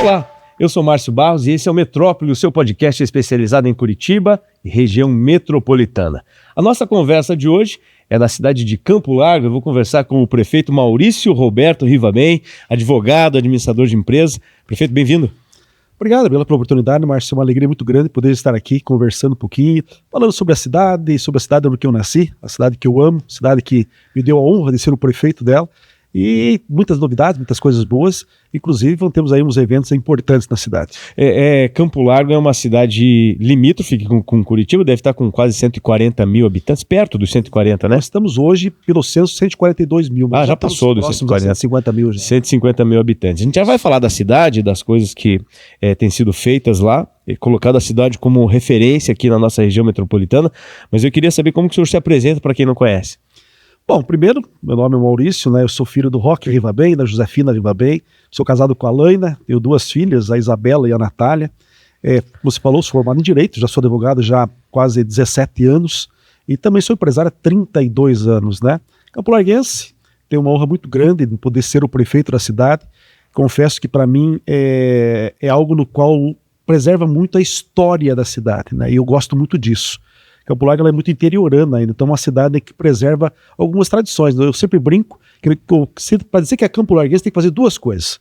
Olá, eu sou Márcio Barros e esse é o Metrópole, o seu podcast especializado em Curitiba e região metropolitana. A nossa conversa de hoje é na cidade de Campo Largo. Eu vou conversar com o prefeito Maurício Roberto Rivabem, advogado, administrador de empresas. Prefeito, bem-vindo. Obrigado pela oportunidade, Márcio. É uma alegria muito grande poder estar aqui conversando um pouquinho, falando sobre a cidade onde eu nasci, a cidade que eu amo, a cidade que me deu a honra de ser o prefeito dela. E muitas novidades, muitas coisas boas, inclusive temos aí uns eventos importantes na cidade. Campo Largo é uma cidade limítrofe com Curitiba, deve estar com quase 140 mil habitantes, perto dos 140, né? Nós estamos hoje, pelo censo, 142 mil. Mas já passou dos 140. 150 mil. Já. 150 mil habitantes. A gente já vai falar da cidade, das coisas que têm sido feitas lá, e colocado a cidade como referência aqui na nossa região metropolitana, mas eu queria saber como que o senhor se apresenta para quem não conhece. Bom, primeiro, meu nome é Maurício, né? Eu sou filho do Roque Rivabem, da Josefina Rivabem, sou casado com a Laina, tenho duas filhas, a Isabela e a Natália. Como você falou, sou formado em Direito, já sou advogado já há quase 17 anos e também sou empresário há 32 anos, né? Campo Larguense, tenho uma honra muito grande de poder ser o prefeito da cidade. Confesso que para mim é algo no qual preserva muito a história da cidade, né? E eu gosto muito disso. Campo Largo é muito interiorana ainda, então é uma cidade que preserva algumas tradições. Eu sempre brinco que para dizer que é Campo Larguense tem que fazer duas coisas.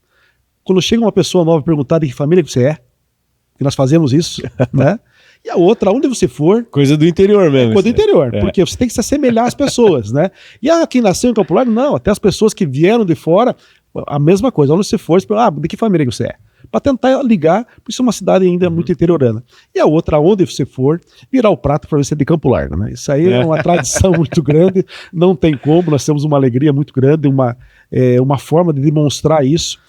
Quando chega uma pessoa nova perguntar de que família você é, que nós fazemos isso, né? E a outra, onde você for... Coisa do interior mesmo. Coisa do interior, porque você tem que se assemelhar às pessoas, né? E quem nasceu em Campo Largo, não, até as pessoas que vieram de fora, a mesma coisa. Onde você for, você pergunta, de que família você é? Para tentar ligar, porque isso é uma cidade ainda muito interiorana. E a outra, onde você for, virar o prato para você de Campo Largo, né? Isso aí é uma tradição muito grande, não tem como, nós temos uma alegria muito grande, uma forma de demonstrar isso,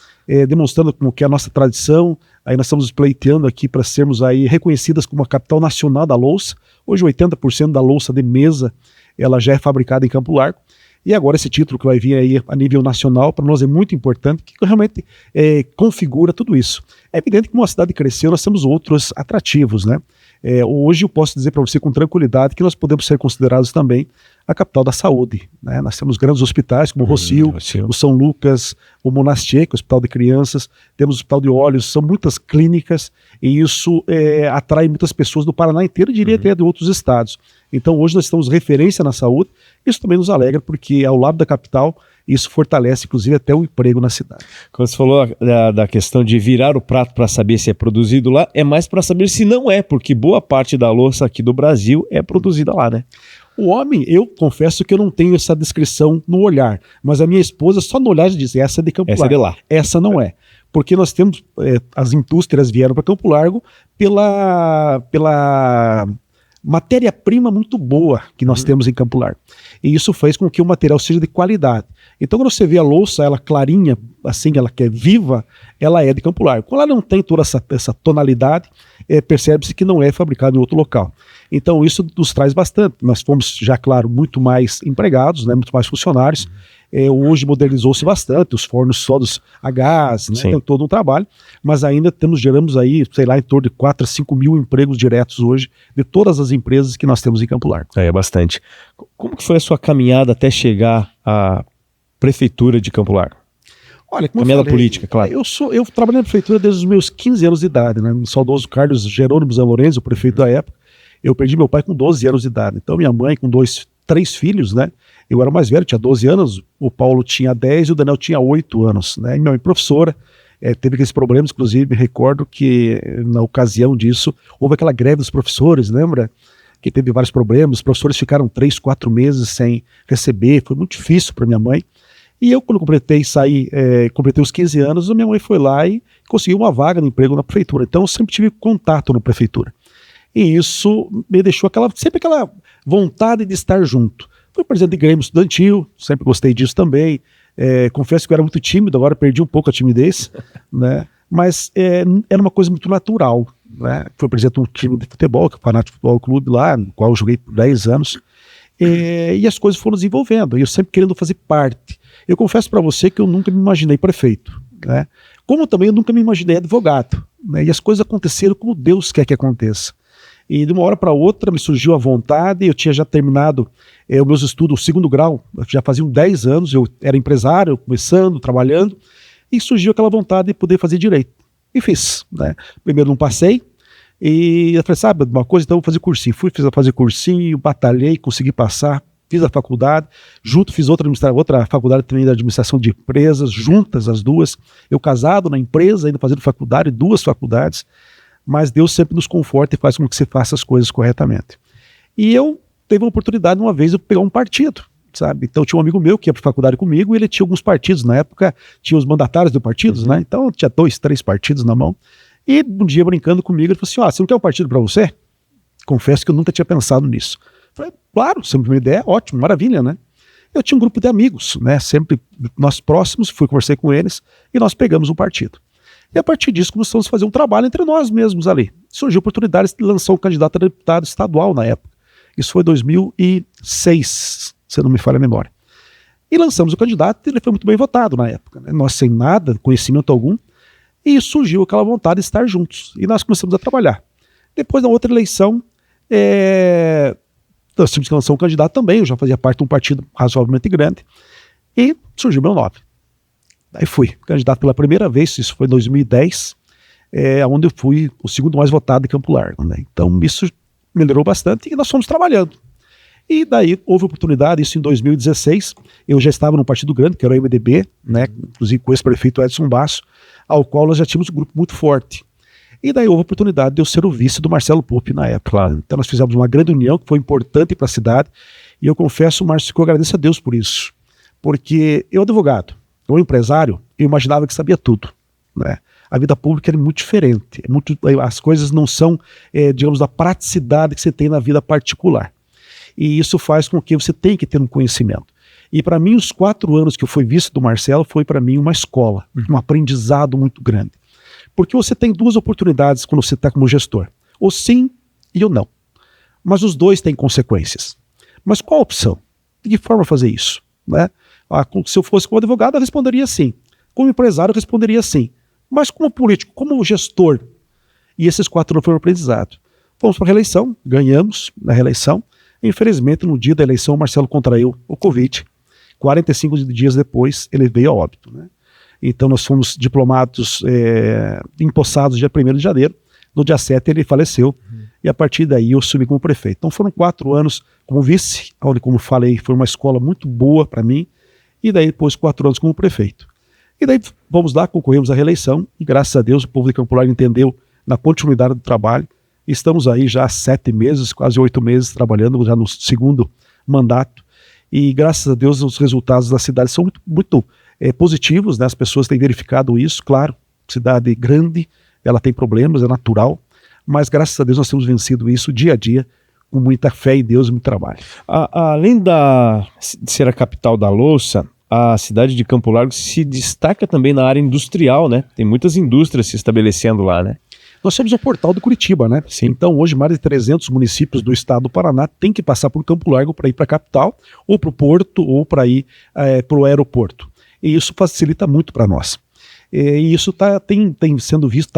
demonstrando como que é a nossa tradição. Aí nós estamos pleiteando aqui para sermos aí reconhecidas como a capital nacional da louça. Hoje 80% da louça de mesa, ela já é fabricada em Campo Largo. E agora esse título que vai vir aí a nível nacional, para nós é muito importante, que realmente configura tudo isso. É evidente que como a cidade cresceu, nós temos outros atrativos, né? Hoje eu posso dizer para você com tranquilidade que nós podemos ser considerados também a capital da saúde, né? Nós temos grandes hospitais como o Rossio, o São Lucas, o Monastier, que é o Hospital de Crianças, temos o Hospital de Olhos, são muitas clínicas e isso atrai muitas pessoas do Paraná inteiro, diria até de outros estados. Então hoje nós estamos referência na saúde, isso também nos alegra porque ao lado da capital isso fortalece inclusive até o emprego na cidade. Quando você falou da questão de virar o prato para saber se é produzido lá, é mais para saber se não é, porque boa parte da louça aqui do Brasil é produzida lá, né? O homem, eu confesso que eu não tenho essa descrição no olhar, mas a minha esposa só no olhar diz, essa é de Campo Largo. Essa é de lá. Essa não é. Porque nós temos, as indústrias vieram para Campo Largo pela matéria-prima muito boa que nós temos em Campo Largo. E isso fez com que o material seja de qualidade. Então quando você vê a louça, ela clarinha, assim, ela que é viva, ela é de Campo Largo. Quando ela não tem toda essa tonalidade, percebe-se que não é fabricado em outro local. Então isso nos traz bastante. Nós fomos já, claro, muito mais empregados, né, muito mais funcionários. Hoje modernizou-se bastante, os fornos todos a gás, né, tem todo um trabalho, mas ainda geramos aí, sei lá, em torno de 4 a 5 mil empregos diretos hoje, de todas as empresas que nós temos em Campo Largo. É bastante. Como que foi a sua caminhada até chegar à prefeitura de Campo Largo? Olha, como caminhada política, claro. Eu trabalhei na prefeitura desde os meus 15 anos de idade, né? O saudoso Carlos Jerônimo Zanlorenzo, o prefeito da época. Eu perdi meu pai com 12 anos de idade. Então minha mãe com 3 filhos, né? Eu era o mais velho, tinha 12 anos, o Paulo tinha 10 e o Daniel tinha 8 anos, né? E minha mãe professora, teve aqueles problemas, inclusive me recordo que na ocasião disso houve aquela greve dos professores, lembra? Que teve vários problemas, os professores ficaram 3, 4 meses sem receber, foi muito difícil para minha mãe. E eu, quando completei os 15 anos, a minha mãe foi lá e conseguiu uma vaga de emprego na prefeitura. Então eu sempre tive contato na prefeitura. E isso me deixou sempre aquela vontade de estar junto. Fui presidente de Grêmio Estudantil, sempre gostei disso também. Confesso que eu era muito tímido, agora perdi um pouco a timidez, né? Mas era uma coisa muito natural, né? Fui presidente de um time de futebol, que é o Fanático Futebol Clube lá, no qual eu joguei por 10 anos. E as coisas foram desenvolvendo, e eu sempre querendo fazer parte. Eu confesso para você que eu nunca me imaginei prefeito, né? Como também eu nunca me imaginei advogado, né? E as coisas aconteceram como Deus quer que aconteça. E de uma hora para outra me surgiu a vontade, eu tinha já terminado os meus estudos, o 2º grau, já faziam 10 anos, eu era empresário, começando, trabalhando, e surgiu aquela vontade de poder fazer direito. E fiz, né? Primeiro não passei, e eu falei, sabe uma coisa, então eu vou fazer cursinho. Fui fazer cursinho, batalhei, consegui passar, fiz a faculdade, junto fiz outra faculdade também de administração de empresas, juntas as duas. Eu casado na empresa, ainda fazendo faculdade, 2 faculdades, mas Deus sempre nos conforta e faz com que você faça as coisas corretamente. E eu teve uma oportunidade uma vez de pegar um partido, sabe? Então tinha um amigo meu que ia para a faculdade comigo e ele tinha alguns partidos, na época tinha os mandatários dos partidos, né? Então tinha 2, 3 partidos na mão. E um dia brincando comigo, ele falou assim, você não quer um partido para você? Confesso que eu nunca tinha pensado nisso. Falei, claro, sempre uma ideia, ótimo, maravilha, né? Eu tinha um grupo de amigos, né? Sempre nós próximos, conversei com eles e nós pegamos um partido. E a partir disso começamos a fazer um trabalho entre nós mesmos ali. Surgiu a oportunidade de lançar um candidato a deputado estadual na época. Isso foi em 2006, se não me falha a memória. E lançamos o candidato e ele foi muito bem votado na época, né? Nós sem nada, conhecimento algum, e surgiu aquela vontade de estar juntos. E nós começamos a trabalhar. Depois da outra eleição, nós tínhamos que lançar um candidato também, eu já fazia parte de um partido razoavelmente grande, e surgiu meu nome. Daí fui candidato pela primeira vez, isso foi em 2010, onde eu fui o segundo mais votado de Campo Largo, né? Então isso melhorou bastante e nós fomos trabalhando. E daí houve oportunidade, isso em 2016, eu já estava num partido grande, que era o MDB, né? Inclusive com o ex-prefeito Edson Basso, ao qual nós já tínhamos um grupo muito forte. E daí houve a oportunidade de eu ser o vice do Marcelo Pupi na época. Claro. Então nós fizemos uma grande união que foi importante para a cidade, e eu confesso, Márcio, que eu agradeço a Deus por isso. Porque eu, advogado, eu empresário, eu imaginava que sabia tudo, né? A vida pública é muito diferente, as coisas não são, digamos, da praticidade que você tem na vida particular. E isso faz com que você tenha que ter um conhecimento. E para mim, os 4 anos que eu fui vice do Marcelo foi para mim uma escola, um aprendizado muito grande. Porque você tem 2 oportunidades quando você está como gestor, o sim e o não. Mas os 2 têm consequências. Mas qual a opção? De que forma fazer isso? Né? Se eu fosse como advogado, eu responderia sim. Como empresário, eu responderia sim. Mas como político, como gestor, e esses 4 anos foram aprendizado. Fomos para a reeleição, ganhamos na reeleição. Infelizmente, no dia da eleição, o Marcelo contraiu o Covid. 45 dias depois, ele veio a óbito, né? Então, nós fomos diplomados, empossados dia 1º de janeiro. No dia 7, ele faleceu. E a partir daí, eu assumi como prefeito. Então, foram 4 anos como vice, onde, como falei, foi uma escola muito boa para mim. E daí, depois, 4 anos como prefeito. E daí, vamos lá, concorremos à reeleição. E, graças a Deus, o povo de Campo Largo entendeu na continuidade do trabalho. Estamos aí já há 7 meses, quase 8 meses, trabalhando já no 2º mandato. E, graças a Deus, os resultados da cidade são muito positivos, né? As pessoas têm verificado isso, claro, cidade grande, ela tem problemas, é natural, mas graças a Deus nós temos vencido isso dia a dia, com muita fé em Deus e muito trabalho. Além de ser a capital da louça, a cidade de Campo Largo se destaca também na área industrial, né? Tem muitas indústrias se estabelecendo lá, né? Nós temos o portal do Curitiba, né? Sim. Então hoje mais de 300 municípios do estado do Paraná têm que passar por Campo Largo para ir para a capital, ou para o porto, ou para ir para o aeroporto. E isso facilita muito para nós. E isso está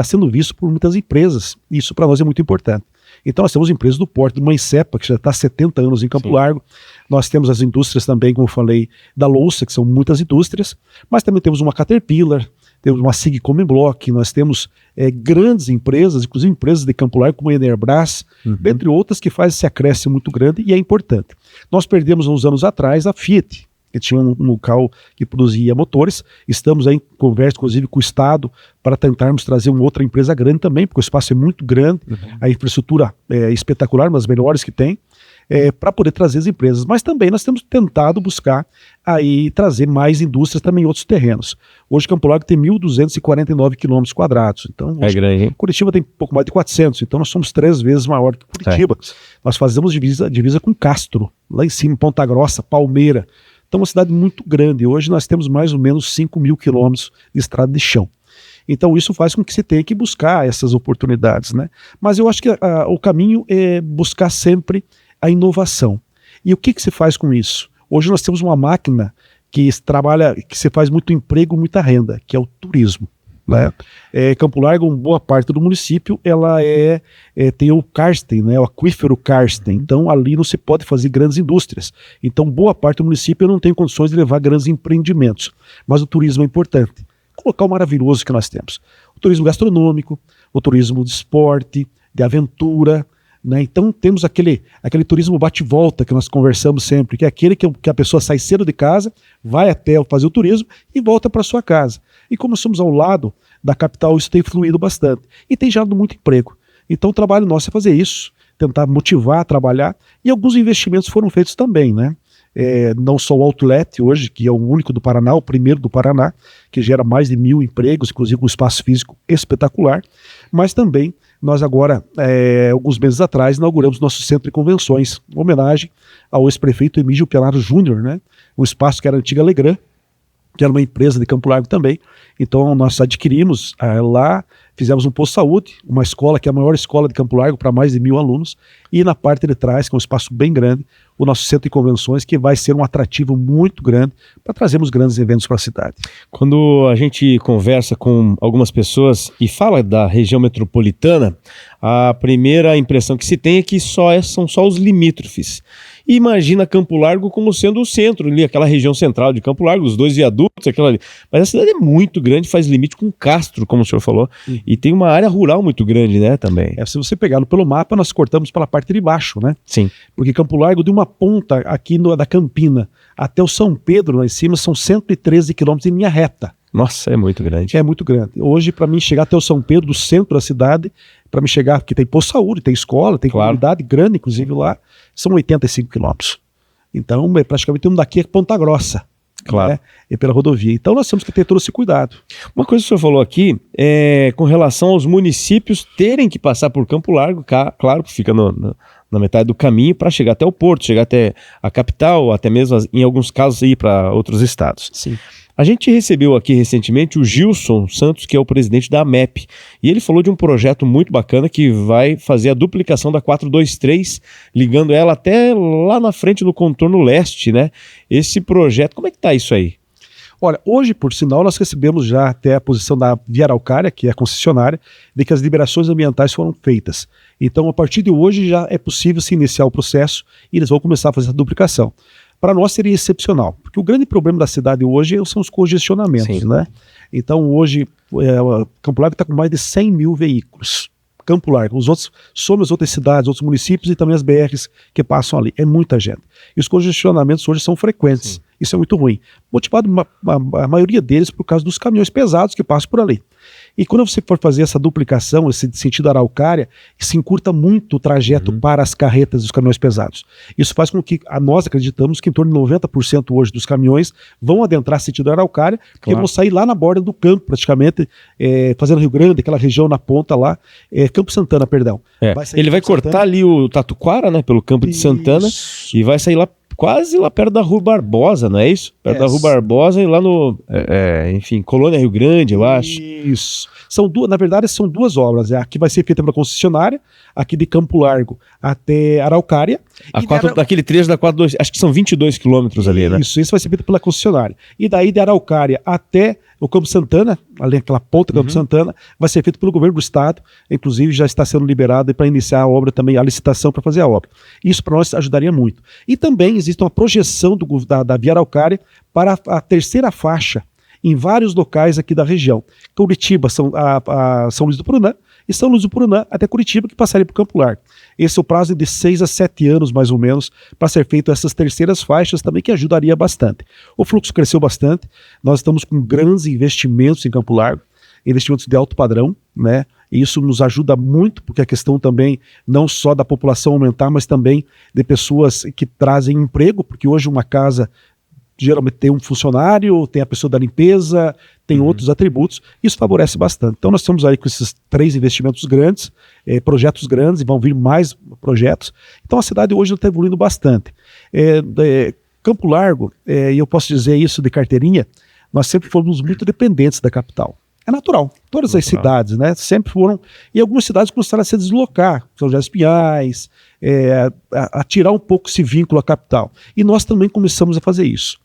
sendo visto por muitas empresas. Isso para nós é muito importante. Então nós temos empresas do porto, do Mancepa, que já está há 70 anos em Campo Largo. Nós temos as indústrias também, como eu falei, da louça, que são muitas indústrias, mas também temos uma Caterpillar, temos uma SIG Block, nós temos grandes empresas, inclusive empresas de Campo Largo como a Enerbras, entre outras, que fazem esse acréscimo muito grande e é importante. Nós perdemos uns anos atrás a Fiat, que tinha um local que produzia motores. Estamos aí em conversa, inclusive, com o Estado, para tentarmos trazer uma outra empresa grande também, porque o espaço é muito grande, a infraestrutura é espetacular, uma das melhores que tem, para poder trazer as empresas. Mas também nós temos tentado buscar aí trazer mais indústrias também em outros terrenos. Hoje Campo Largo tem 1.249 km². Então, é grande, hein? Curitiba tem pouco mais de 400, então nós somos 3 vezes maior que Curitiba. Nós fazemos divisa com Castro, lá em cima, Ponta Grossa, Palmeira. Então, uma cidade muito grande. Hoje nós temos mais ou menos 5.000 quilômetros de estrada de chão. Então, isso faz com que se tenha que buscar essas oportunidades, né? Mas eu acho que o caminho é buscar sempre a inovação. E o que se faz com isso? Hoje nós temos uma máquina que trabalha, que se faz muito emprego, muita renda, que é o turismo, né? Campo Largo, uma boa parte do município, ela tem o Karsten, né, o aquífero Karsten. Então ali não se pode fazer grandes indústrias. Então boa parte do município não tem condições de levar grandes empreendimentos. Mas o turismo é importante. O local maravilhoso que nós temos. o turismo gastronômico, o turismo de esporte, de aventura, né? Então temos aquele turismo bate-volta que nós conversamos sempre, que é aquele que a pessoa sai cedo de casa, vai até fazer o turismo e volta para sua casa. E como somos ao lado da capital, isso tem fluído bastante e tem gerado muito emprego. Então o trabalho nosso é fazer isso, tentar motivar, trabalhar, e alguns investimentos foram feitos também, né? Não só o Outlet hoje, que é o único do Paraná, o primeiro do Paraná, que gera mais de 1.000 empregos, inclusive com um espaço físico espetacular, mas também nós agora, alguns meses atrás, inauguramos nosso centro de convenções, em homenagem ao ex-prefeito Emílio Pianaro Júnior, né? Um espaço que era a antiga Legrand, que era uma empresa de Campo Largo também. Então nós adquirimos lá, fizemos um posto de saúde, uma escola que é a maior escola de Campo Largo para mais de 1.000 alunos, e na parte de trás, que é um espaço bem grande, o nosso centro de convenções, que vai ser um atrativo muito grande para trazermos grandes eventos para a cidade. Quando a gente conversa com algumas pessoas e fala da região metropolitana, a primeira impressão que se tem é que são só os limítrofes. E imagina Campo Largo como sendo o centro ali, aquela região central de Campo Largo, os 2 viadutos, aquela ali. Mas a cidade é muito grande, faz limite com Castro, como o senhor falou, e tem uma área rural muito grande, né, também. Se você pegar pelo mapa, nós cortamos pela parte de baixo, né? Sim. Porque Campo Largo, de uma ponta aqui da Campina até o São Pedro, lá em cima, são 113 quilômetros em linha reta. Nossa, é muito grande. É muito grande. Hoje, para mim chegar até o São Pedro, do centro da cidade, para mim chegar, porque tem posto de saúde, tem escola, tem comunidade grande, inclusive lá, são 85 quilômetros. Então, praticamente um daqui é Ponta Grossa. Claro. Né? E pela rodovia. Então, nós temos que ter todo esse cuidado. Uma coisa que o senhor falou aqui é com relação aos municípios terem que passar por Campo Largo, claro que fica na metade do caminho para chegar até o porto, chegar até a capital, até mesmo, em alguns casos, ir para outros estados. Sim. A gente recebeu aqui recentemente o Gilson Santos, que é o presidente da AMEP, e ele falou de um projeto muito bacana que vai fazer a duplicação da 423, ligando ela até lá na frente no contorno leste, né? Esse projeto, como é que tá isso aí? Olha, hoje, por sinal, nós recebemos já até a posição da Via Araucária, que é a concessionária, de que as liberações ambientais foram feitas. Então, a partir de hoje, já é possível se iniciar o processo e eles vão começar a fazer essa duplicação. Para nós seria excepcional, porque o grande problema da cidade hoje são os congestionamentos, Sim. né? Então hoje Campo Largo está com mais de 100 mil veículos. Campo Largo, os outros, some as outras cidades, outros municípios e também as BRs que passam ali, é muita gente. E os congestionamentos hoje são frequentes, Sim. Isso é muito ruim. Motivado a maioria deles por causa dos caminhões pesados que passam por ali. E quando você for fazer essa duplicação, esse sentido Araucária, se encurta muito o trajeto para as carretas dos caminhões pesados. Isso faz com que nós acreditamos que em torno de 90% hoje dos caminhões vão adentrar sentido Araucária, porque vão sair lá na borda do campo, praticamente, fazendo Rio Grande, aquela região na ponta lá, Campo Santana, perdão. Ele vai cortar ali o Tatuquara, né, pelo Campo de Santana, e vai sair lá quase lá perto da Rua Barbosa, não é isso? Perto da Rua Barbosa e lá no, enfim, Colônia Rio Grande, eu acho. Isso. Na verdade, são 2 obras. A que vai ser feita pela concessionária, aqui de Campo Largo até Araucária. Daquele trecho da 422, acho que são 22 quilômetros ali, né? Isso vai ser feito pela concessionária. E daí de Araucária até o Campo Santana, ali aquela ponta do Campo Santana, vai ser feito pelo governo do estado, inclusive já está sendo liberado para iniciar a obra também, a licitação para fazer a obra. Isso para nós ajudaria muito. E também existe uma projeção da Via Araucária para a terceira faixa em vários locais aqui da região. Curitiba, São Luís do Purunã, e São Luís do Purunã até Curitiba, que passaria para o Campo Largo. Esse é o prazo de 6 a 7 anos, mais ou menos, para ser feito essas terceiras faixas também, que ajudaria bastante. O fluxo cresceu bastante, nós estamos com grandes investimentos em Campo Largo, investimentos de alto padrão, né? E isso nos ajuda muito, porque a questão também não só da população aumentar, mas também de pessoas que trazem emprego, porque hoje uma casa geralmente tem um funcionário, tem a pessoa da limpeza, tem outros atributos, isso favorece bastante. Então nós estamos aí com esses 3 investimentos grandes, projetos grandes, e vão vir mais projetos. Então a cidade hoje está evoluindo bastante. Campo Largo, e eu posso dizer isso de carteirinha, nós sempre fomos muito dependentes da capital. É natural, todas as cidades, né, sempre foram, e algumas cidades começaram a se deslocar, São José dos Pinhais, a tirar um pouco esse vínculo à capital. E nós também começamos a fazer isso.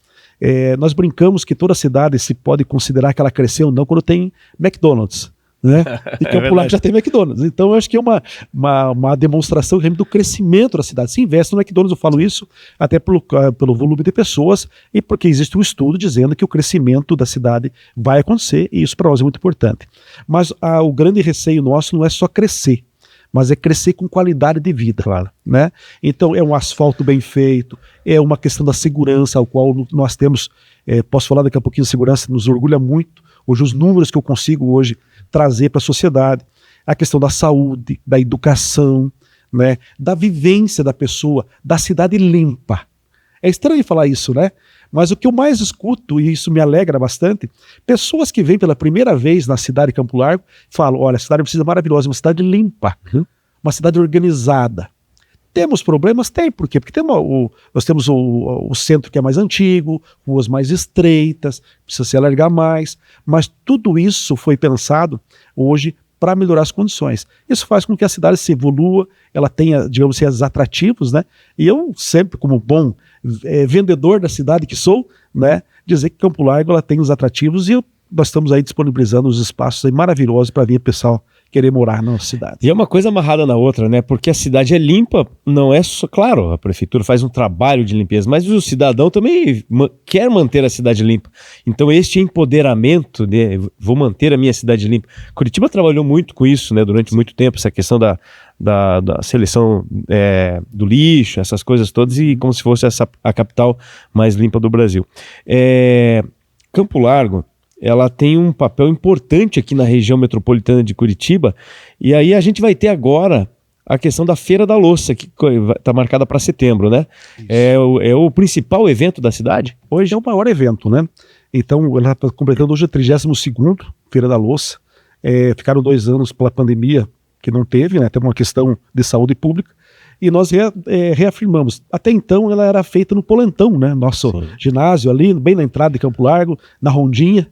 Nós brincamos que toda cidade se pode considerar que ela cresceu ou não quando tem McDonald's. né? E Campo Largo já tem McDonald's. Então eu acho que é uma demonstração do crescimento da cidade. Se investe no McDonald's, eu falo isso até pelo volume de pessoas e porque existe um estudo dizendo que o crescimento da cidade vai acontecer e isso para nós é muito importante. Mas o grande receio nosso não é só crescer, mas é crescer com qualidade de vida. Claro. Né? Então é um asfalto bem feito, é uma questão da segurança, ao qual nós temos, posso falar daqui a pouquinho, segurança nos orgulha muito. Hoje os números que eu consigo hoje trazer para a sociedade, a questão da saúde, da educação, né, da vivência da pessoa, da cidade limpa. É estranho falar isso, né? Mas o que eu mais escuto, e isso me alegra bastante, pessoas que vêm pela primeira vez na cidade de Campo Largo falam, olha, a cidade precisa maravilhosa, uma cidade limpa, uma cidade organizada. Temos problemas? Tem, por quê? Porque nós temos o centro que é mais antigo, ruas mais estreitas, precisa se alargar mais, mas tudo isso foi pensado hoje para melhorar as condições. Isso faz com que a cidade se evolua, ela tenha, digamos assim, os atrativos, né? E eu sempre, como bom vendedor da cidade que sou, né, dizer que Campo Largo ela tem os atrativos e nós estamos aí disponibilizando os espaços aí maravilhosos para vir o pessoal querer morar na nossa cidade. E é uma coisa amarrada na outra, né? Porque a cidade é limpa, não é só... Claro, a prefeitura faz um trabalho de limpeza, mas o cidadão também quer manter a cidade limpa. Então este empoderamento, né? Vou manter a minha cidade limpa. Curitiba trabalhou muito com isso, né? Durante muito tempo, essa questão da seleção do lixo, essas coisas todas, e como se fosse a capital mais limpa do Brasil. Campo Largo, ela tem um papel importante aqui na região metropolitana de Curitiba, e aí a gente vai ter agora a questão da Feira da Louça, que está marcada para setembro, né? É o principal evento da cidade? Hoje é o maior evento, né? Então, ela está completando hoje a 32º Feira da Louça. Ficaram 2 anos pela pandemia, que não teve, né? Tem uma questão de saúde pública, e nós reafirmamos. Até então, ela era feita no Polentão, né? Nosso ginásio ali, bem na entrada de Campo Largo, na Rondinha,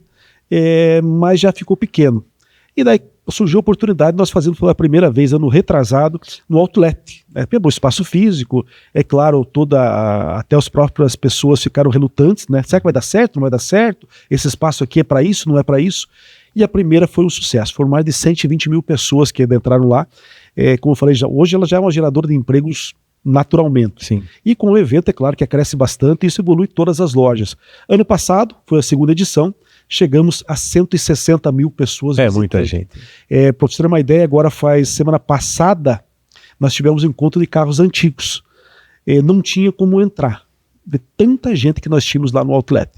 mas já ficou pequeno. E daí surgiu a oportunidade de nós fazermos pela primeira vez, ano retrasado, no Outlet. Pelo espaço físico, é claro, até as próprias pessoas ficaram relutantes, né? Será que vai dar certo? Não vai dar certo? Esse espaço aqui é para isso? Não é para isso? E a primeira foi um sucesso. Foram mais de 120 mil pessoas que entraram lá. Como eu falei, hoje ela já é uma geradora de empregos naturalmente. Sim. E com o evento, é claro que cresce bastante e isso evolui todas as lojas. Ano passado, foi a 2ª edição, chegamos a 160 mil pessoas. Muita gente. Para você ter uma ideia, agora semana passada, nós tivemos um encontro de carros antigos. Não tinha como entrar, de tanta gente que nós tínhamos lá no Outlet.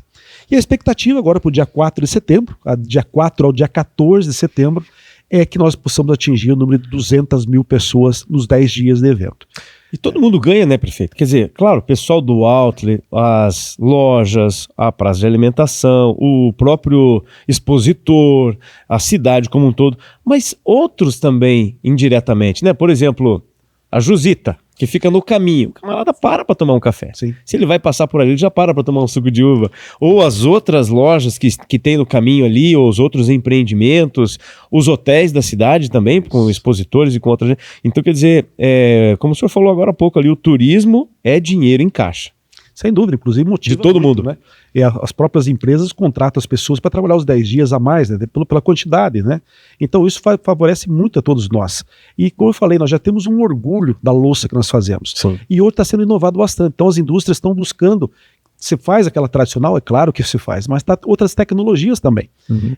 E a expectativa agora para o dia 4 de setembro, dia 4 ao dia 14 de setembro, é que nós possamos atingir o número de 200 mil pessoas nos 10 dias de evento. E todo mundo ganha, né, prefeito? Quer dizer, claro, o pessoal do outlet, as lojas, a praça de alimentação, o próprio expositor, a cidade como um todo, mas outros também indiretamente, né? Por exemplo, a Jusita, que fica no caminho. O camarada para tomar um café. Sim. Se ele vai passar por ali, ele já para tomar um suco de uva. Ou as outras lojas que tem no caminho ali, ou os outros empreendimentos, os hotéis da cidade também, com expositores e com outras... Então, quer dizer, como o senhor falou agora há pouco ali, o turismo é dinheiro em caixa. Sem dúvida, inclusive motiva de todo mundo, né? E as próprias empresas contratam as pessoas para trabalhar os 10 dias a mais, né? Pela quantidade, né? Então isso favorece muito a todos nós. E como eu falei, nós já temos um orgulho da louça que nós fazemos. Sim. E hoje está sendo inovado bastante. Então as indústrias estão buscando. Se faz aquela tradicional, é claro que se faz, mas tá outras tecnologias também.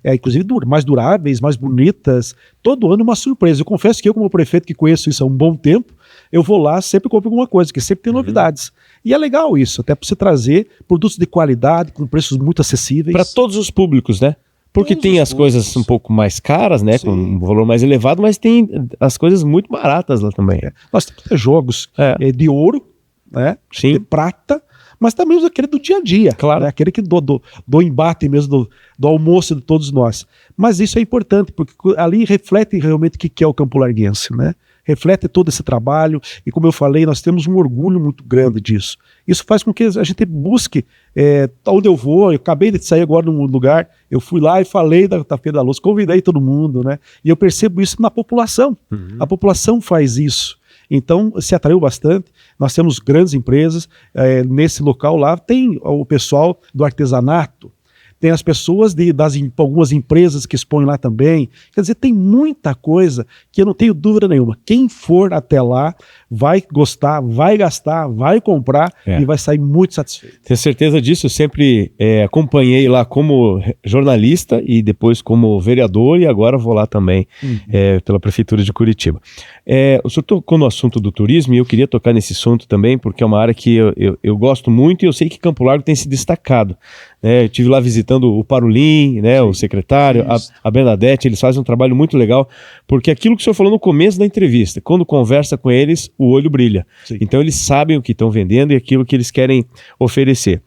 Inclusive mais duráveis, mais bonitas. Todo ano uma surpresa. Eu confesso que eu, como prefeito que conheço isso há um bom tempo, eu vou lá, sempre compro alguma coisa, porque sempre tem novidades. E é legal isso, até para você trazer produtos de qualidade, com preços muito acessíveis. Para todos os públicos, né? Porque tem as coisas um pouco mais caras, né? Sim. Com um valor mais elevado, mas tem as coisas muito baratas lá também. Nós temos jogos de ouro, né? Sim. De prata, mas também aquele do dia a dia. Claro. Né? Aquele que do embate mesmo, do almoço de todos nós. Mas isso é importante, porque ali reflete realmente o que é o campo larguense, né? Reflete todo esse trabalho e, como eu falei, nós temos um orgulho muito grande disso. Isso faz com que a gente busque onde eu vou. Eu acabei de sair agora num lugar, eu fui lá e falei da Feira da Louça, convidei todo mundo, né? E eu percebo isso na população. A população faz isso. Então, se atraiu bastante. Nós temos grandes empresas. Nesse local lá tem o pessoal do artesanato. tem as pessoas algumas empresas que expõem lá também. Quer dizer, tem muita coisa que eu não tenho dúvida nenhuma. Quem for até lá vai gostar, vai gastar, vai comprar e vai sair muito satisfeito. Tenho certeza disso, eu sempre acompanhei lá como jornalista e depois como vereador e agora vou lá também pela Prefeitura de Curitiba. O senhor tocou no assunto do turismo e eu queria tocar nesse assunto também porque é uma área que eu gosto muito e eu sei que Campo Largo tem se destacado. Eu estive lá visitando o Parolin, o secretário, a Bernadette, eles fazem um trabalho muito legal, porque aquilo que o senhor falou no começo da entrevista, quando conversa com eles, o olho brilha. Sim. Então eles sabem o que estão vendendo e aquilo que eles querem oferecer.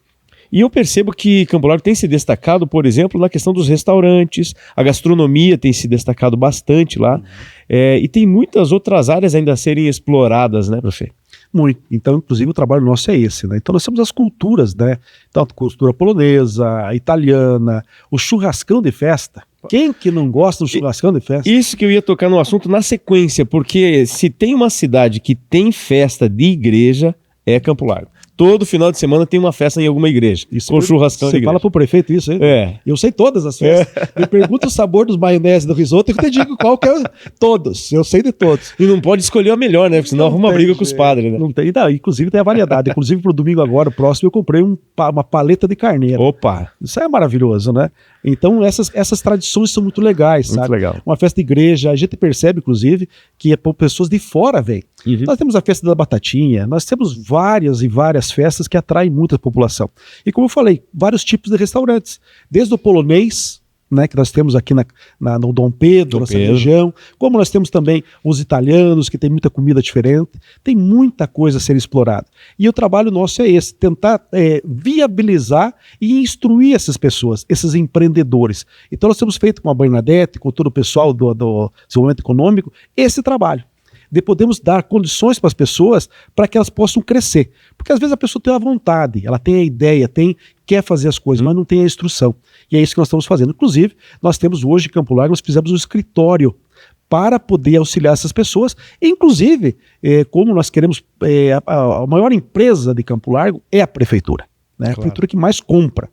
E eu percebo que Campo Largo tem se destacado, por exemplo, na questão dos restaurantes, a gastronomia tem se destacado bastante lá, e tem muitas outras áreas ainda a serem exploradas, né, prefeito? Muito. Então, inclusive, o trabalho nosso é esse, né? Então, nós temos as culturas, né? Tanto cultura polonesa, italiana, o churrascão de festa. Quem que não gosta do churrascão de festa? Isso que eu ia tocar no assunto na sequência, porque se tem uma cidade que tem festa de igreja, é Campo Largo. Todo final de semana tem uma festa em alguma igreja, com churrascão de igreja. Você fala pro prefeito isso, hein? Eu sei todas as festas. Me pergunta o sabor dos maionese do risoto e eu te digo qual que é. Todos, eu sei de todos. E não pode escolher a melhor, né? Porque senão arruma briga com os padres, né? Não tem, inclusive tem a variedade. Inclusive pro domingo agora, o próximo, eu comprei uma paleta de carneiro. Opa! Isso é maravilhoso, né? Então essas tradições são muito legais, muito sabe? Legal. Uma festa de igreja, a gente percebe, inclusive, que pessoas de fora vêm. Nós temos a festa da batatinha, nós temos várias e várias festas que atraem muita população. E como eu falei, vários tipos de restaurantes, desde o polonês, né, que nós temos aqui no Dom Pedro, nessa região, como nós temos também os italianos, que tem muita comida diferente, tem muita coisa a ser explorada. E o trabalho nosso é esse, tentar viabilizar e instruir essas pessoas, esses empreendedores. Então nós temos feito com a Bernadette, com todo o pessoal do desenvolvimento econômico, esse trabalho. De podermos dar condições para as pessoas para que elas possam crescer. Porque às vezes a pessoa tem a vontade, ela tem a ideia, quer fazer as coisas, mas não tem a instrução. E é isso que nós estamos fazendo. Inclusive, nós temos hoje em Campo Largo, nós fizemos um escritório para poder auxiliar essas pessoas. Inclusive, como nós queremos, a maior empresa de Campo Largo é a prefeitura. Né? Claro. A prefeitura que mais compra.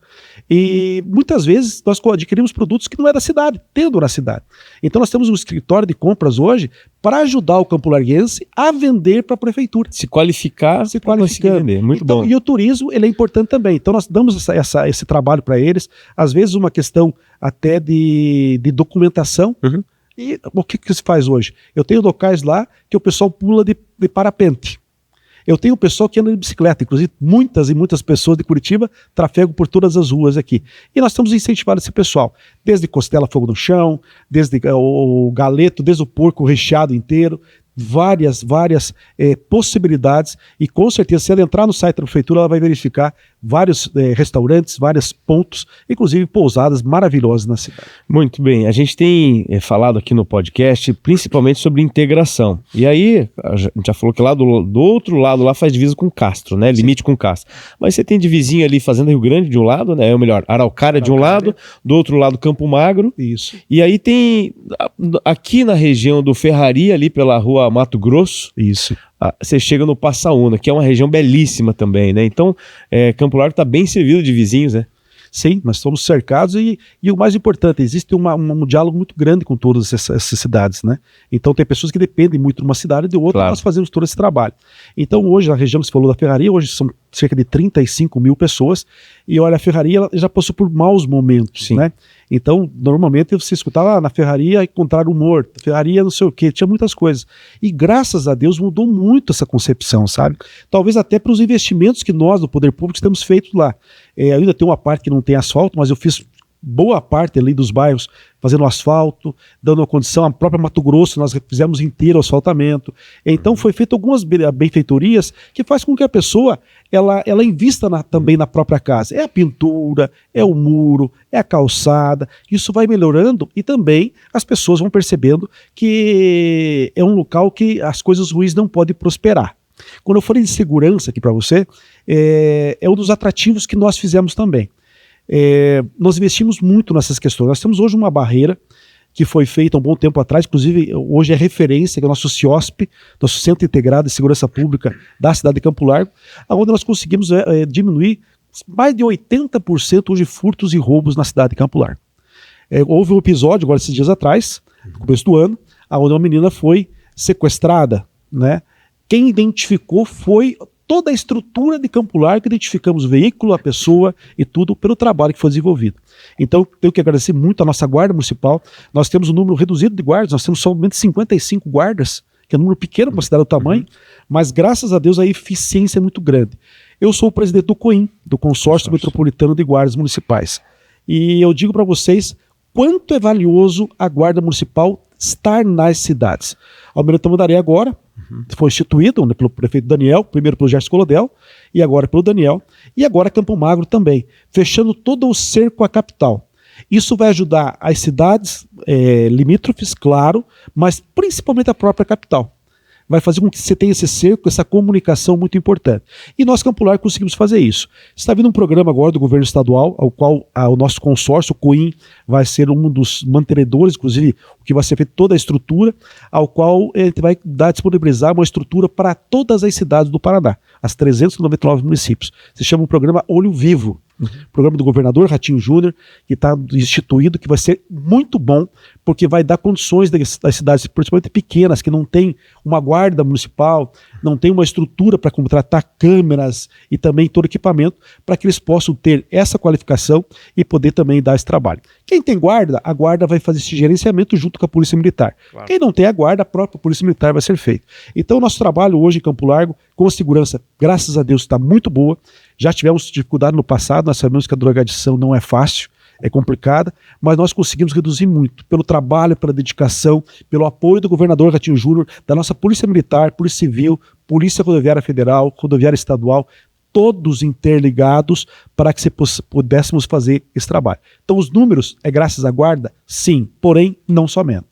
E muitas vezes nós adquirimos produtos que não é da cidade, tendo na cidade. Então nós temos um escritório de compras hoje para ajudar o campolarguense a vender para a prefeitura. Se qualificar, vender. Muito bom. E o turismo, ele é importante também. Então nós damos esse trabalho para eles, às vezes uma questão até de documentação. E o que se faz hoje? Eu tenho locais lá que o pessoal pula de parapente. Eu tenho pessoal que anda de bicicleta, inclusive muitas e muitas pessoas de Curitiba trafegam por todas as ruas aqui. E nós estamos incentivando esse pessoal, desde costela fogo no chão, desde o galeto, desde o porco recheado inteiro, várias possibilidades, e com certeza se ela entrar no site da prefeitura ela vai verificar vários restaurantes, vários pontos, inclusive pousadas maravilhosas na cidade. Muito bem, a gente tem falado aqui no podcast principalmente sobre integração, e aí a gente já falou que lá do outro lado lá faz divisa com Castro, né? Limite com Castro, mas você tem de vizinho ali Fazenda Rio Grande de um lado, né? Ou melhor, Araucária de um lado, do outro lado Campo Magro. Isso. E aí tem aqui na região do Ferraria, ali pela rua Mato Grosso, isso. Você chega no Passaúna, que é uma região belíssima também, né? Então, Campo Largo está bem servido de vizinhos, né? Sim, nós somos cercados e o mais importante, existe um diálogo muito grande com todas essas cidades, né? Então tem pessoas que dependem muito de uma cidade e de outra, claro. Nós fazemos todo esse trabalho. Então hoje, na região que você falou da Ferraria, hoje são cerca de 35 mil pessoas, e olha, a Ferraria ela já passou por maus momentos, sim. Né? Então, normalmente você escutava na Ferraria encontraram morto, Ferraria não sei o quê, tinha muitas coisas. E graças a Deus mudou muito essa concepção, sabe? Talvez até para os investimentos que nós, do Poder Público, temos feito lá. Ainda tem uma parte que não tem asfalto, mas eu fiz boa parte ali dos bairros fazendo asfalto, dando uma condição, a própria Mato Grosso nós fizemos inteiro o asfaltamento. Então foi feito algumas benfeitorias que faz com que a pessoa ela invista também na própria casa. É a pintura, é o muro, é a calçada, isso vai melhorando e também as pessoas vão percebendo que é um local que as coisas ruins não podem prosperar. Quando eu falei de segurança aqui para você, é um dos atrativos que nós fizemos também. Nós investimos muito nessas questões. Nós temos hoje uma barreira que foi feita há um bom tempo atrás, inclusive hoje é referência, que é o nosso CIOSP, nosso Centro Integrado de Segurança Pública da cidade de Campo Largo, onde nós conseguimos diminuir mais de 80% hoje furtos e roubos na cidade de Campo Largo. Houve um episódio, agora esses dias atrás, no começo do ano, onde uma menina foi sequestrada, né? Quem identificou foi toda a estrutura de Campo Largo, identificamos o veículo, a pessoa e tudo pelo trabalho que foi desenvolvido. Então, tenho que agradecer muito a nossa guarda municipal. Nós temos um número reduzido de guardas, nós temos somente 55 guardas, que é um número pequeno para a cidade do tamanho, mas graças a Deus a eficiência é muito grande. Eu sou o presidente do COIM, do Consórcio Metropolitano de Guardas Municipais. E eu digo para vocês quanto é valioso a guarda municipal estar nas cidades. Almirante Tamandaré agora foi instituído, né, pelo prefeito Daniel, primeiro pelo Gerson Colodel, e agora pelo Daniel, e agora Campo Magro também, fechando todo o cerco à capital. Isso vai ajudar as cidades limítrofes, claro, mas principalmente a própria capital. Vai fazer com que você tenha esse cerco, essa comunicação muito importante. E nós, Campo Largo, conseguimos fazer isso. Está vindo um programa agora do governo estadual, ao qual o nosso consórcio, o COIM, vai ser um dos mantenedores, inclusive, o que vai ser feito toda a estrutura, ao qual a gente vai disponibilizar uma estrutura para todas as cidades do Paraná, as 399 municípios. Se chama um programa Olho Vivo. Programa do governador Ratinho Júnior, que está instituído, que vai ser muito bom, porque vai dar condições das cidades, principalmente pequenas, que não tem uma guarda municipal, não tem uma estrutura para contratar câmeras e também todo equipamento, para que eles possam ter essa qualificação e poder também dar esse trabalho. Quem tem guarda, a guarda vai fazer esse gerenciamento junto com a Polícia Militar. Claro. Quem não tem a guarda, a própria Polícia Militar vai ser feito. Então, o nosso trabalho hoje em Campo Largo, com a segurança, graças a Deus, está muito boa. Já tivemos dificuldade no passado, nós sabemos que a drogadição não é fácil, é complicada, mas nós conseguimos reduzir muito, pelo trabalho, pela dedicação, pelo apoio do governador Ratinho Júnior, da nossa Polícia Militar, Polícia Civil, Polícia Rodoviária Federal, Rodoviária Estadual, todos interligados para que pudéssemos fazer esse trabalho. Então os números é graças à guarda? Sim, porém não somente.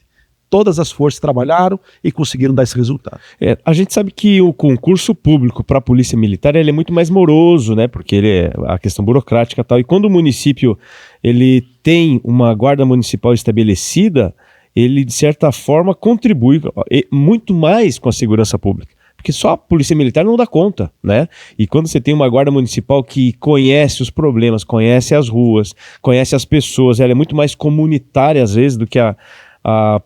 Todas as forças trabalharam e conseguiram dar esse resultado. A gente sabe que o concurso público para a Polícia Militar ele é muito mais moroso, né? Porque ele é a questão burocrática e tal. E quando o município ele tem uma guarda municipal estabelecida, ele de certa forma contribui muito mais com a segurança pública. Porque só a Polícia Militar não dá conta, né? E quando você tem uma guarda municipal que conhece os problemas, conhece as ruas, conhece as pessoas, ela é muito mais comunitária às vezes do que a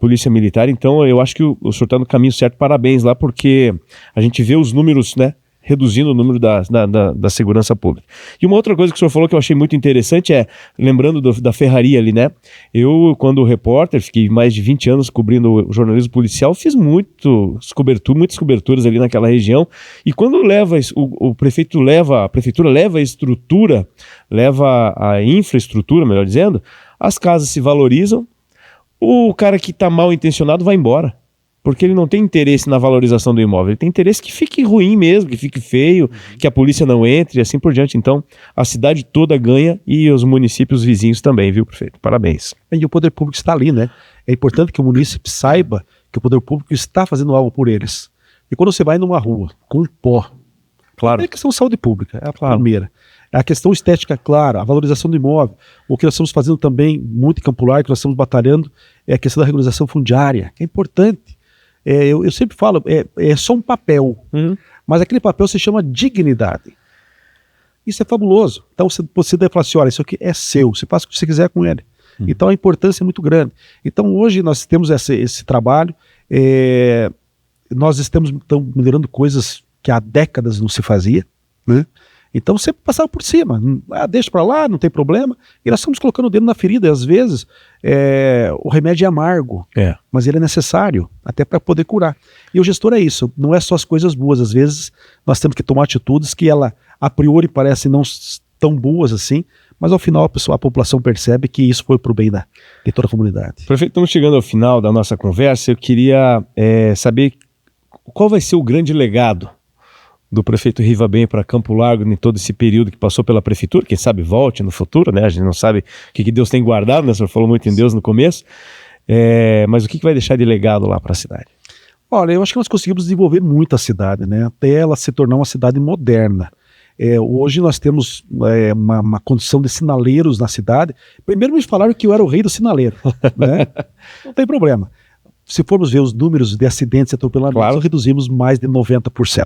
Polícia Militar. Então eu acho que o senhor está no caminho certo, parabéns lá, porque a gente vê os números, né, reduzindo o número da segurança pública. E uma outra coisa que o senhor falou que eu achei muito interessante lembrando da ferraria ali, né, eu quando repórter, fiquei mais de 20 anos cobrindo o jornalismo policial, fiz muitas coberturas ali naquela região, e quando a prefeitura leva a estrutura, leva a infraestrutura, melhor dizendo, as casas se valorizam, o cara que está mal intencionado vai embora, porque ele não tem interesse na valorização do imóvel, ele tem interesse que fique ruim mesmo, que fique feio, que a polícia não entre e assim por diante. Então a cidade toda ganha e os municípios vizinhos também, viu, prefeito? Parabéns. E o poder público está ali, né? É importante que o município saiba que o poder público está fazendo algo por eles. E quando você vai numa rua com pó, claro, é questão de saúde pública, é a primeira. A questão estética, claro, a valorização do imóvel. O que nós estamos fazendo também, muito em Campo Largo, que nós estamos batalhando, é a questão da regularização fundiária, que é importante. Eu sempre falo, é só um papel, mas aquele papel se chama dignidade. Isso é fabuloso. Então você deve falar assim, olha, isso aqui é seu, você faz o que você quiser com ele. Então a importância é muito grande. Então hoje nós temos esse trabalho, nós estamos melhorando coisas que há décadas não se fazia, né? Então sempre passava por cima, deixa para lá, não tem problema, e nós estamos colocando o dedo na ferida, e às vezes o remédio é amargo, mas ele é necessário até para poder curar. E o gestor é isso, não é só as coisas boas, às vezes nós temos que tomar atitudes que ela a priori parecem não tão boas assim, mas ao final a população percebe que isso foi para o bem de toda a comunidade. Prefeito, estamos chegando ao final da nossa conversa, eu queria saber qual vai ser o grande legado do prefeito Riva Bem para Campo Largo em todo esse período que passou pela prefeitura, quem sabe volte no futuro, né? A gente não sabe o que Deus tem guardado, né? O senhor falou muito em Deus no começo, mas o que vai deixar de legado lá para a cidade? Olha, eu acho que nós conseguimos desenvolver muito a cidade, né? Até ela se tornar uma cidade moderna. Hoje nós temos uma condição de sinaleiros na cidade. Primeiro me falaram que eu era o rei do sinaleiro, né? Não tem problema. Se formos ver os números de acidentes e atropelamentos, claro, reduzimos mais de 90%.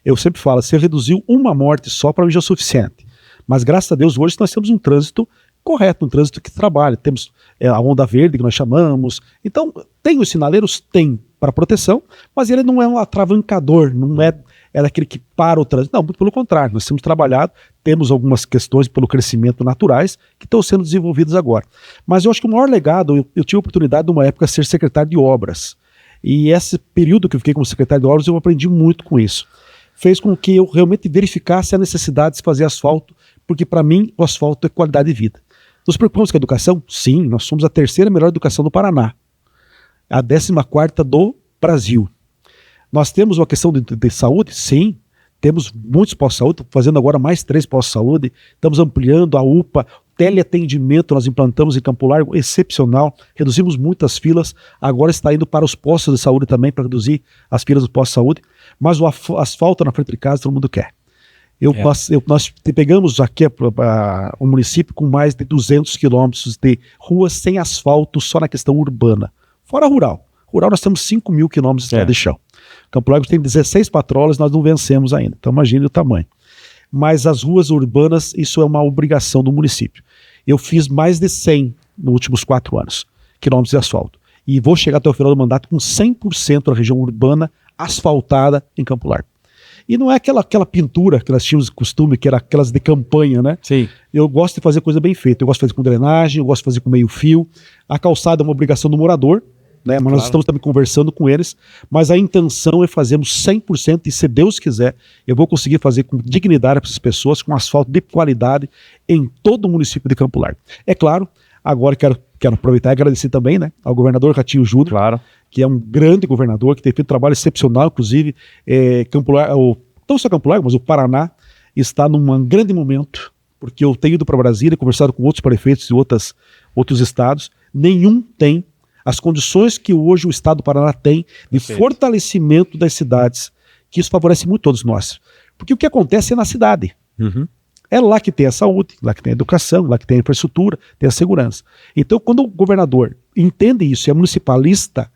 Eu sempre falo, você reduziu uma morte só para mim já é o suficiente. Mas graças a Deus hoje nós temos um trânsito correto, um trânsito que trabalha. Temos a onda verde que nós chamamos. Então, tem os sinaleiros? Tem, para proteção, mas ele não é um atravancador, não é aquele que para o trânsito. Não, muito pelo contrário, nós temos trabalhado, temos algumas questões pelo crescimento naturais que estão sendo desenvolvidas agora. Mas eu acho que o maior legado, eu tive a oportunidade de uma época ser secretário de obras. E esse período que eu fiquei como secretário de obras, eu aprendi muito com isso. Fez com que eu realmente verificasse a necessidade de fazer asfalto, porque para mim o asfalto é qualidade de vida. Nos preocupamos com a educação? Sim, nós somos a terceira melhor educação do Paraná, a 14ª do Brasil. Nós temos uma questão de saúde? Sim, temos muitos postos de saúde, fazendo agora mais 3 postos de saúde, estamos ampliando a UPA, teleatendimento nós implantamos em Campo Largo, excepcional, reduzimos muitas filas, agora está indo para os postos de saúde também, para reduzir as filas dos postos de saúde, mas o asfalto na frente de casa todo mundo quer. Nós pegamos aqui um município com mais de 200 quilômetros de ruas sem asfalto só na questão urbana, fora rural. Rural nós temos 5.000 quilômetros de estrada de chão. Campo Largo tem 16 patrolas, nós não vencemos ainda, então imagine o tamanho. Mas as ruas urbanas, isso é uma obrigação do município. Eu fiz mais de 100 nos últimos 4 anos, quilômetros de asfalto. E vou chegar até o final do mandato com 100% da região urbana asfaltada em Campo Largo. E não é aquela pintura que nós tínhamos costume, que era aquelas de campanha, né? Sim. Eu gosto de fazer coisa bem feita. Eu gosto de fazer com drenagem, eu gosto de fazer com meio fio. A calçada é uma obrigação do morador, né? Mas nós estamos também conversando com eles. Mas a intenção é fazermos 100% e, se Deus quiser, eu vou conseguir fazer com dignidade para essas pessoas, com asfalto de qualidade em todo o município de Campo Largo. É claro, agora quero aproveitar e agradecer também, né, ao governador Ratinho Júnior, que é um grande governador, que tem feito um trabalho excepcional, inclusive Campo Largo, não só Campo Largo, mas o Paraná está num grande momento, porque eu tenho ido para Brasília, conversado com outros prefeitos de outros estados, nenhum tem as condições que hoje o estado do Paraná tem de fortalecimento das cidades, que isso favorece muito todos nós. Porque o que acontece é na cidade. Uhum. É lá que tem a saúde, lá que tem a educação, lá que tem a infraestrutura, tem a segurança. Então, quando o governador entende isso e é municipalista,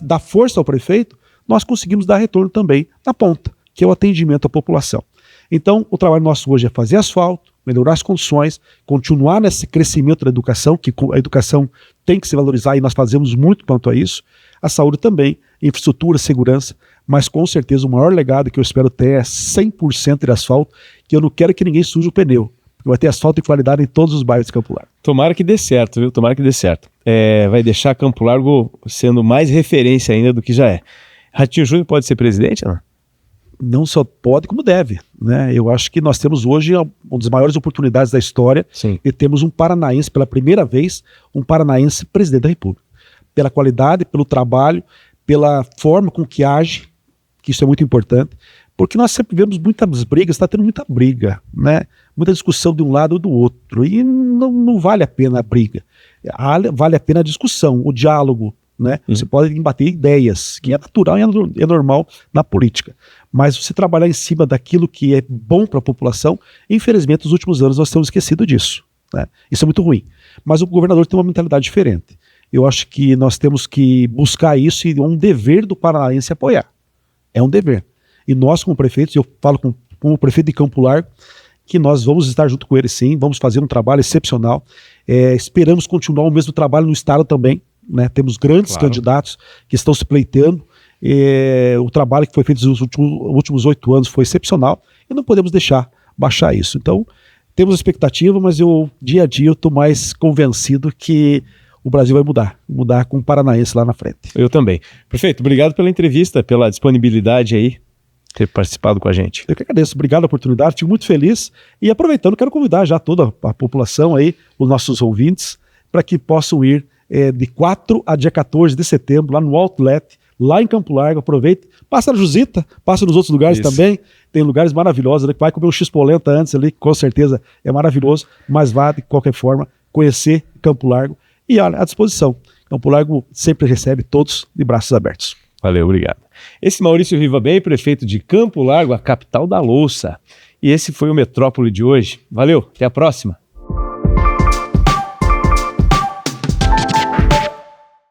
dá força ao prefeito, nós conseguimos dar retorno também na ponta, que é o atendimento à população. Então, o trabalho nosso hoje é fazer asfalto, melhorar as condições, continuar nesse crescimento da educação, que a educação tem que se valorizar e nós fazemos muito quanto a isso, a saúde também, infraestrutura, segurança, mas com certeza o maior legado que eu espero ter é 100% de asfalto, que eu não quero que ninguém suje o pneu, porque vai ter asfalto de qualidade em todos os bairros de Campo Largo. Tomara que dê certo, viu? Tomara que dê certo. Vai deixar Campo Largo sendo mais referência ainda do que já é. Ratinho Júnior pode ser presidente, não? Não só pode, como deve, né? Eu acho que nós temos hoje uma das maiores oportunidades da história. Sim. E temos um paranaense, pela primeira vez, um paranaense presidente da República. Pela qualidade, pelo trabalho, pela forma com que age, que isso é muito importante, porque nós sempre vemos muitas brigas, está tendo muita briga, né? Muita discussão de um lado ou do outro, e não vale a pena a briga, vale a pena a discussão, o diálogo, né? Você pode embater ideias, que é natural e é normal na política, mas você trabalhar em cima daquilo que é bom para a população, infelizmente nos últimos anos nós temos esquecido disso, né? Isso é muito ruim, mas o governador tem uma mentalidade diferente. Eu acho que nós temos que buscar isso e é um dever do paranaense apoiar, é um dever, e nós como prefeitos, eu falo com o prefeito de Campo Largo, que nós vamos estar junto com ele sim, vamos fazer um trabalho excepcional, esperamos continuar o mesmo trabalho no estado também, né? Temos grandes candidatos que estão se pleiteando, o trabalho que foi feito nos últimos 8 anos foi excepcional e não podemos deixar baixar isso. Então, temos expectativa, mas dia a dia eu estou mais convencido que o Brasil vai mudar com o paranaense lá na frente. Eu também. Prefeito, obrigado pela entrevista, pela disponibilidade aí, ter participado com a gente. Eu que agradeço, obrigado a oportunidade, fico muito feliz e aproveitando, quero convidar já toda a população aí, os nossos ouvintes, para que possam ir de 4 a dia 14 de setembro, lá no Outlet, lá em Campo Largo, aproveite, passa na Jusita, passa nos outros lugares também, tem lugares maravilhosos, né, que vai comer um X-polenta antes ali, com certeza é maravilhoso, mas vá de qualquer forma conhecer Campo Largo e à disposição. Campo Largo sempre recebe todos de braços abertos. Valeu, obrigado. Esse Maurício Viva Bem, prefeito de Campo Largo, a capital da louça. E esse foi o Metrópole de hoje. Valeu, até a próxima.